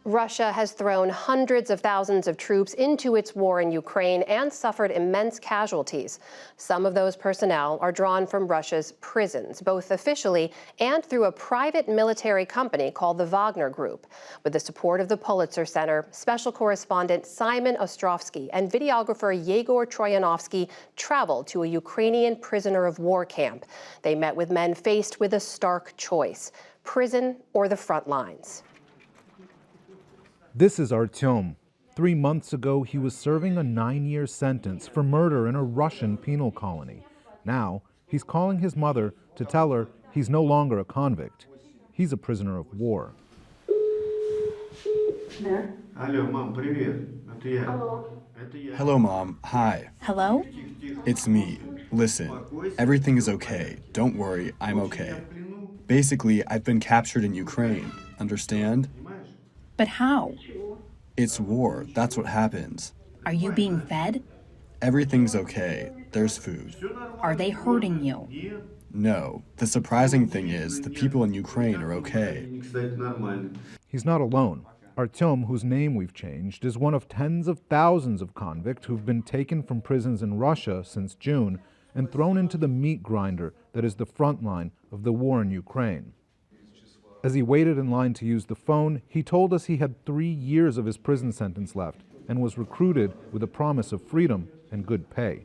Russia has thrown hundreds of thousands of troops into its war in Ukraine and suffered immense casualties. Some of those personnel are drawn from Russia's prisons, both officially and through a private military company called the Wagner Group. With the support of the Pulitzer Center, special correspondent Simon Ostrovsky and videographer Yegor Troyanovsky traveled to a Ukrainian prisoner of war camp. They met with men faced with a stark choice: prison or the front lines. This is Artyom. 3 months ago, he was serving a 9-year sentence for murder in a Russian penal colony. Now, he's calling his mother to tell her he's no longer a convict. He's a prisoner of war. Hello, Mom. Hi. Hello? It's me. Listen, everything is okay. Don't worry, I'm okay. Basically, I've been captured in Ukraine. Understand? But how? It's war. That's what happens. Are you being fed? Everything's okay. There's food. Are they hurting you? No. The surprising thing is the people in Ukraine are okay. He's not alone. Artyom, whose name we've changed, is one of tens of thousands of convicts who've been taken from prisons in Russia since June and thrown into the meat grinder that is the front line of the war in Ukraine. As he waited in line to use the phone, he told us he had 3 years of his prison sentence left and was recruited with a promise of freedom and good pay.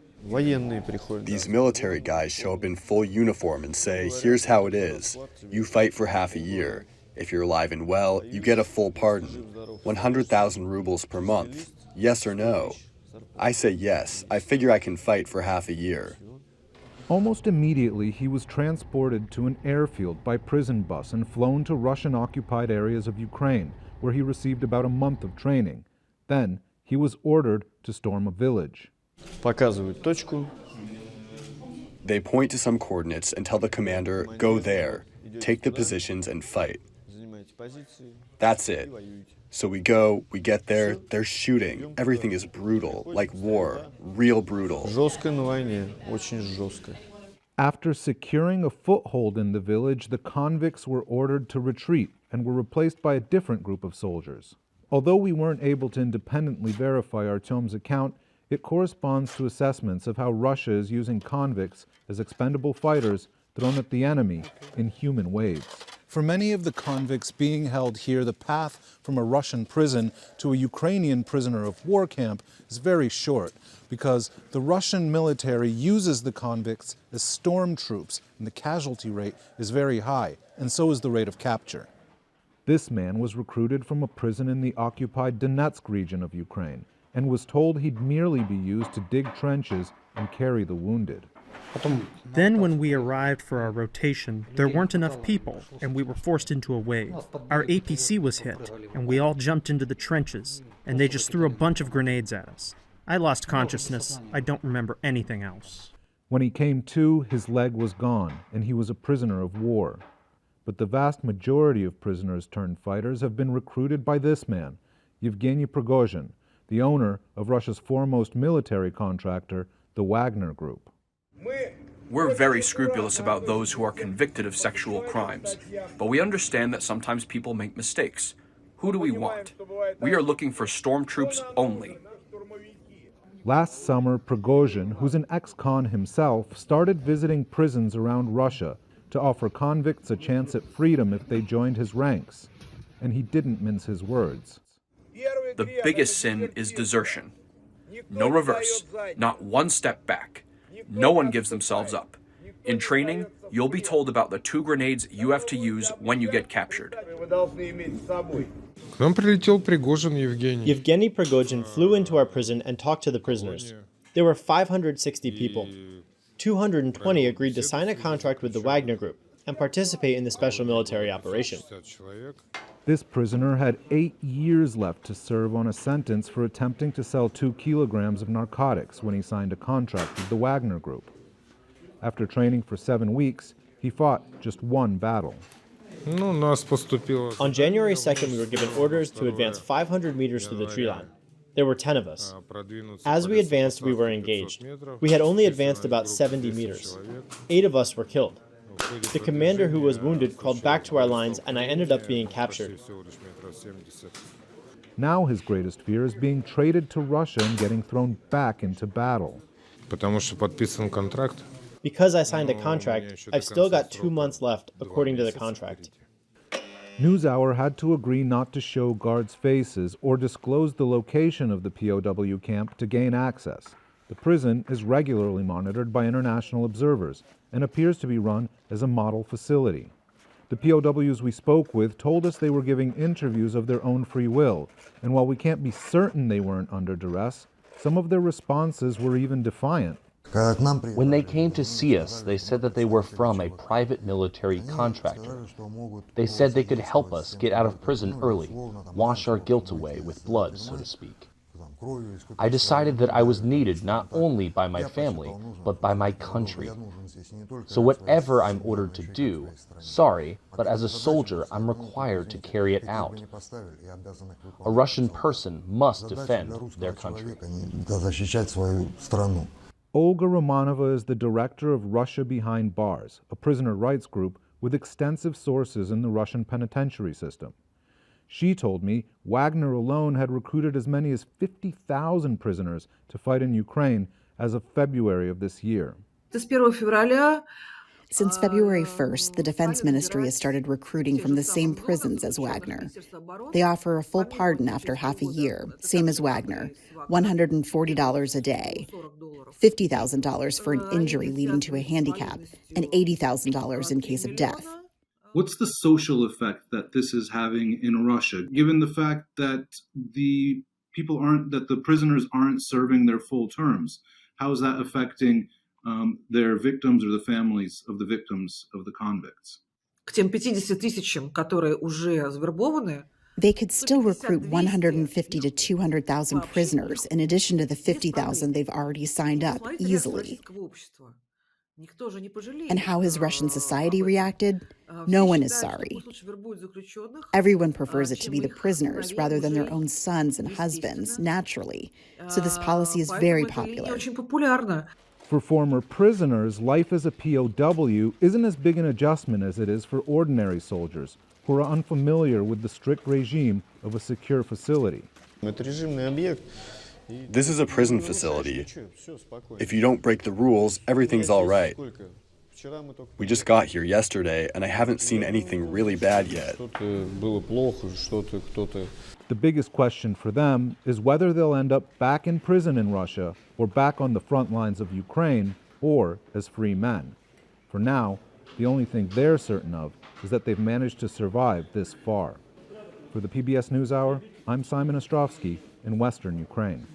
These military guys show up in full uniform and say, here's how it is. You fight for half a year. If you're alive and well, you get a full pardon. 100,000 rubles per month. Yes or no? I say yes. I figure I can fight for half a year. Almost immediately, he was transported to an airfield by prison bus and flown to Russian-occupied areas of Ukraine, where he received about a month of training. Then, he was ordered to storm a village. They point to some coordinates and tell the commander, go there, take the positions and fight. That's it. So we go, we get there, they're shooting. Everything is brutal, like war, real brutal. After securing a foothold in the village, the convicts were ordered to retreat and were replaced by a different group of soldiers. Although we weren't able to independently verify Artyom's account, it corresponds to assessments of how Russia is using convicts as expendable fighters thrown at the enemy in human waves. For many of the convicts being held here, the path from a Russian prison to a Ukrainian prisoner of war camp is very short, because the Russian military uses the convicts as storm troops, and the casualty rate is very high, and so is the rate of capture. This man was recruited from a prison in the occupied Donetsk region of Ukraine, and was told he'd merely be used to dig trenches and carry the wounded. Then when we arrived for our rotation, there weren't enough people, and we were forced into a wave. Our APC was hit, and we all jumped into the trenches, and they just threw a bunch of grenades at us. I lost consciousness. I don't remember anything else. When he came to, his leg was gone, and he was a prisoner of war. But the vast majority of prisoners turned fighters have been recruited by this man, Yevgeny Prigozhin, the owner of Russia's foremost military contractor, the Wagner Group. We're very scrupulous about those who are convicted of sexual crimes, but we understand that sometimes people make mistakes. Who do we want? We are looking for stormtroops only. Last summer, Prigozhin, who's an ex-con himself, started visiting prisons around Russia to offer convicts a chance at freedom if they joined his ranks. And he didn't mince his words. The biggest sin is desertion. No reverse, not one step back. No one gives themselves up. In training, you'll be told about the 2 grenades you have to use when you get captured. Yevgeny Prigozhin flew into our prison and talked to the prisoners. There were 560 people. 220 agreed to sign a contract with the Wagner Group and participate in the special military operation. This prisoner had 8 years left to serve on a sentence for attempting to sell 2 kilograms of narcotics when he signed a contract with the Wagner Group. After training for 7 weeks, he fought just 1 battle. On January 2nd, we were given orders to advance 500 meters through the tree line. There were 10 of us. As we advanced, we were engaged. We had only advanced about 70 meters. 8 of us were killed. The commander who was wounded crawled back to our lines, and I ended up being captured. Now his greatest fear is being traded to Russia and getting thrown back into battle. Потому что подписан контракт. Because I signed a contract, I've still got 2 months left according to the contract. NewsHour had to agree not to show guards' faces or disclose the location of the POW camp to gain access. The prison is regularly monitored by international observers and appears to be run as a model facility. The POWs we spoke with told us they were giving interviews of their own free will, and while we can't be certain they weren't under duress, some of their responses were even defiant. When they came to see us, they said that they were from a private military contractor. They said they could help us get out of prison early, wash our guilt away with blood, so to speak. I decided that I was needed not only by my family, but by my country. So whatever I'm ordered to do, sorry, but as a soldier, I'm required to carry it out. A Russian person must defend their country. Olga Romanova is the director of Russia Behind Bars, a prisoner rights group with extensive sources in the Russian penitentiary system. She told me Wagner alone had recruited as many as 50,000 prisoners to fight in Ukraine as of February of this year. Since February 1st, the Defense Ministry has started recruiting from the same prisons as Wagner. They offer a full pardon after half a year, same as Wagner, $140 a day, $50,000 for an injury leading to a handicap, and $80,000 in case of death. What's the social effect that this is having in Russia, given the fact that the prisoners aren't serving their full terms? How is that affecting their victims or the families of the victims of the convicts? They could still recruit 150 to 200,000 prisoners in addition to the 50,000 they've already signed up easily. And how has Russian society reacted? No one is sorry. Everyone prefers it to be the prisoners rather than their own sons and husbands, naturally. So this policy is very popular. For former prisoners, life as a POW isn't as big an adjustment as it is for ordinary soldiers who are unfamiliar with the strict regime of a secure facility. This is a prison facility. If you don't break the rules, everything's all right. We just got here yesterday, and I haven't seen anything really bad yet. The biggest question for them is whether they'll end up back in prison in Russia or back on the front lines of Ukraine or as free men. For now, the only thing they're certain of is that they've managed to survive this far. For the PBS NewsHour, I'm Simon Ostrovsky in Western Ukraine.